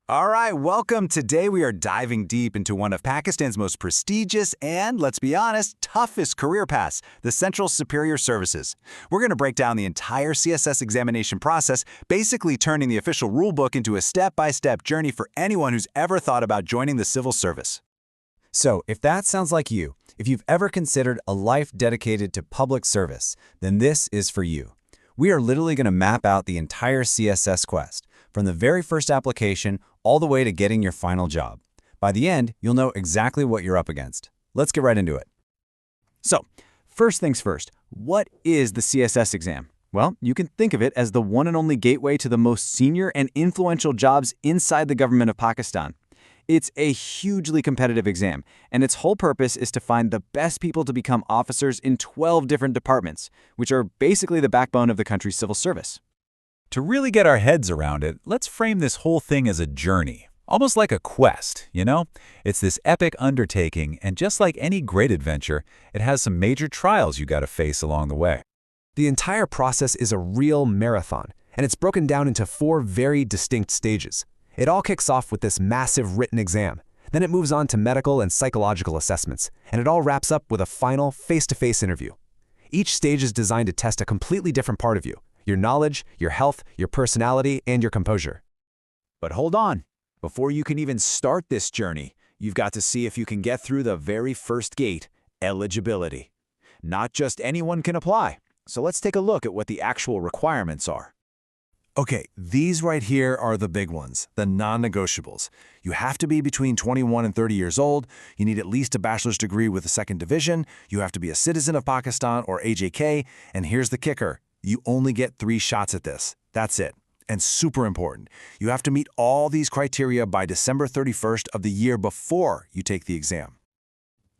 All right, welcome. Today we are diving deep into one of Pakistan's most prestigious and, let's be honest, toughest career paths, the Central Superior Services. We're going to break down the entire CSS examination process, basically turning the official rulebook into a step-by-step journey for anyone who's ever thought about joining the civil service. So, if that sounds like you, if you've ever considered a life dedicated to public service, then this is for you. We are literally going to map out the entire CSS quest, from the very first application all the way to getting your final job. By the end, you'll know exactly what you're up against. Let's get right into it. So, first things first, what is the CSS exam? Well, you can think of it as the one and only gateway to the most senior and influential jobs inside the government of Pakistan. It's a hugely competitive exam, and its whole purpose is to find the best people to become officers in 12 different departments, which are basically the backbone of the country's civil service. To really get our heads around it, let's frame this whole thing as a journey, almost like a quest, you know? It's this epic undertaking, and just like any great adventure, it has some major trials you gotta face along the way. The entire process is a real marathon, and it's broken down into 4 very distinct stages. It all kicks off with this massive written exam. Then it moves on to medical and psychological assessments, and it all wraps up with a final face-to-face interview. Each stage is designed to test a completely different part of you: your knowledge, your health, your personality, and your composure. But hold on. Before you can even start this journey, you've got to see if you can get through the very first gate, eligibility. Not just anyone can apply. So let's take a look at what the actual requirements are. Okay, these right here are the big ones, the non-negotiables. You have to be between 21 and 30 years old, you need at least a bachelor's degree with a second division, you have to be a citizen of Pakistan or AJK, and here's the kicker: you only get 3 shots at this. That's it. And super important, you have to meet all these criteria by December 31st of the year before you take the exam.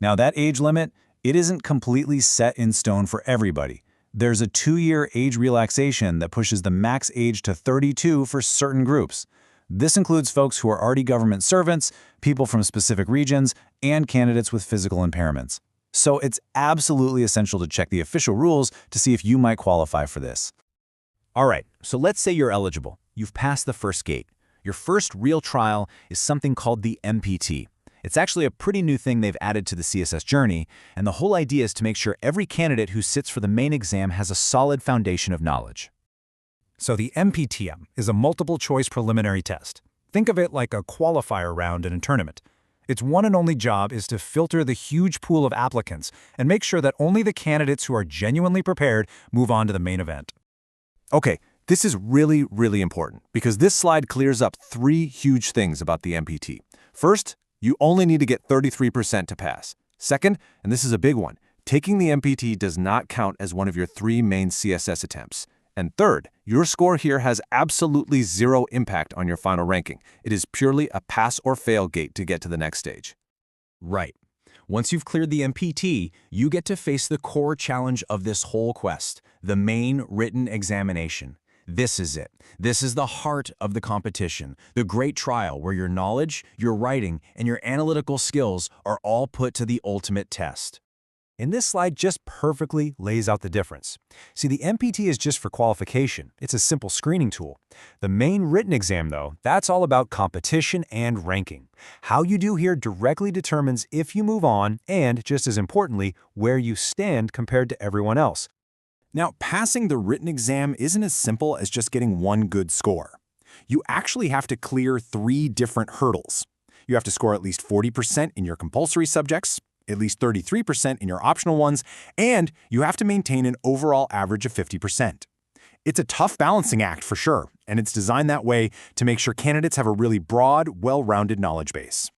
Now that age limit, it isn't completely set in stone for everybody. There's a 2-year age relaxation that pushes the max age to 32 for certain groups. This includes folks who are already government servants, people from specific regions, and candidates with physical impairments. So it's absolutely essential to check the official rules to see if you might qualify for this. All right, so let's say you're eligible. You've passed the first gate. Your first real trial is something called the MPT. It's actually a pretty new thing they've added to the CSS journey, and the whole idea is to make sure every candidate who sits for the main exam has a solid foundation of knowledge. So the MPTM is a multiple-choice preliminary test. Think of it like a qualifier round in a tournament. Its one and only job is to filter the huge pool of applicants and make sure that only the candidates who are genuinely prepared move on to the main event. Okay, this is really, really important because this slide clears up 3 huge things about the MPT. First, you only need to get 33% to pass. Second, and this is a big one, taking the MPT does not count as one of your 3 main CSS attempts. And third, your score here has absolutely 0 impact on your final ranking. It is purely a pass or fail gate to get to the next stage. Right. Once you've cleared the MPT, you get to face the core challenge of this whole quest, the main written examination. This is it. This is the heart of the competition, the great trial where your knowledge, your writing, and your analytical skills are all put to the ultimate test. And this slide just perfectly lays out the difference. See, the MPT is just for qualification. It's a simple screening tool. The main written exam, though, that's all about competition and ranking. How you do here directly determines if you move on and, just as importantly, where you stand compared to everyone else. Now, passing the written exam isn't as simple as just getting one good score. You actually have to clear 3 different hurdles. You have to score at least 40% in your compulsory subjects, at least 33% in your optional ones, and you have to maintain an overall average of 50%. It's a tough balancing act for sure, and it's designed that way to make sure candidates have a really broad, well-rounded knowledge base.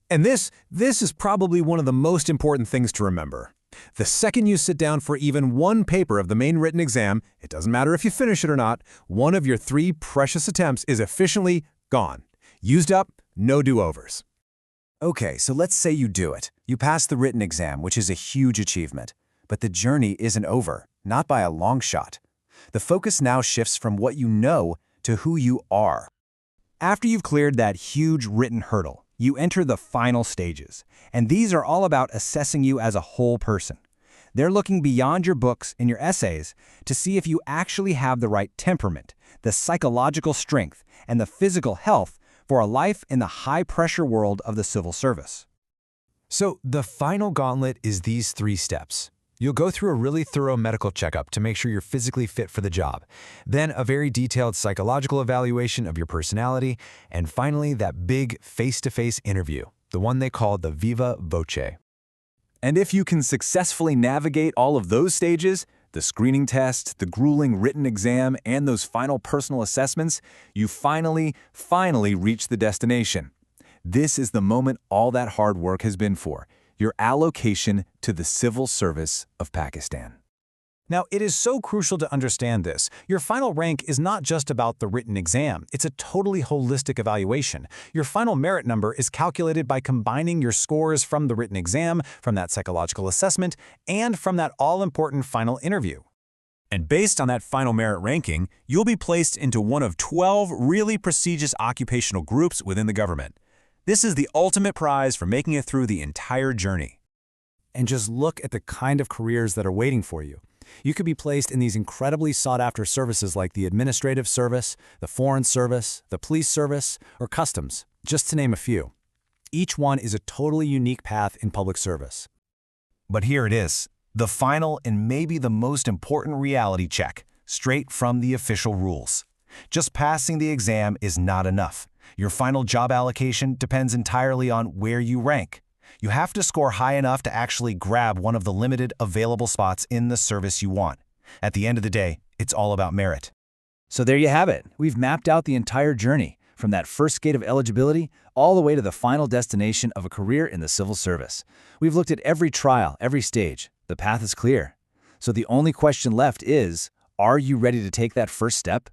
And this is probably one of the most important things to remember. The second you sit down for even one paper of the main written exam, it doesn't matter if you finish it or not, one of your 3 precious attempts is efficiently gone. Used up, no do-overs. Okay, so let's say you do it. You pass the written exam, which is a huge achievement. But the journey isn't over, not by a long shot. The focus now shifts from what you know to who you are. After you've cleared that huge written hurdle, you enter the final stages, and these are all about assessing you as a whole person. They're looking beyond your books and your essays to see if you actually have the right temperament, the psychological strength, and the physical health for a life in the high-pressure world of the civil service. So the final gauntlet is these 3 steps. You'll go through a really thorough medical checkup to make sure you're physically fit for the job. Then a very detailed psychological evaluation of your personality. And finally, that big face-to-face interview, the one they call the viva voce. And if you can successfully navigate all of those stages, the screening test, the grueling written exam, and those final personal assessments, you finally reach the destination. This is the moment all that hard work has been for, your allocation to the civil service of Pakistan. Now, it is so crucial to understand this. Your final rank is not just about the written exam. It's a totally holistic evaluation. Your final merit number is calculated by combining your scores from the written exam, from that psychological assessment, and from that all-important final interview. And based on that final merit ranking, you'll be placed into one of 12 really prestigious occupational groups within the government. This is the ultimate prize for making it through the entire journey. And just look at the kind of careers that are waiting for you. You could be placed in these incredibly sought-after services like the administrative service, the foreign service, the police service, or customs, just to name a few. Each one is a totally unique path in public service. But here it is, the final and maybe the most important reality check, straight from the official rules. Just passing the exam is not enough. Your final job allocation depends entirely on where you rank. You have to score high enough to actually grab one of the limited available spots in the service you want. At the end of the day, it's all about merit. So there you have it. We've mapped out the entire journey, from that first gate of eligibility all the way to the final destination of a career in the civil service. We've looked at every trial, every stage. The path is clear. So the only question left is, are you ready to take that first step?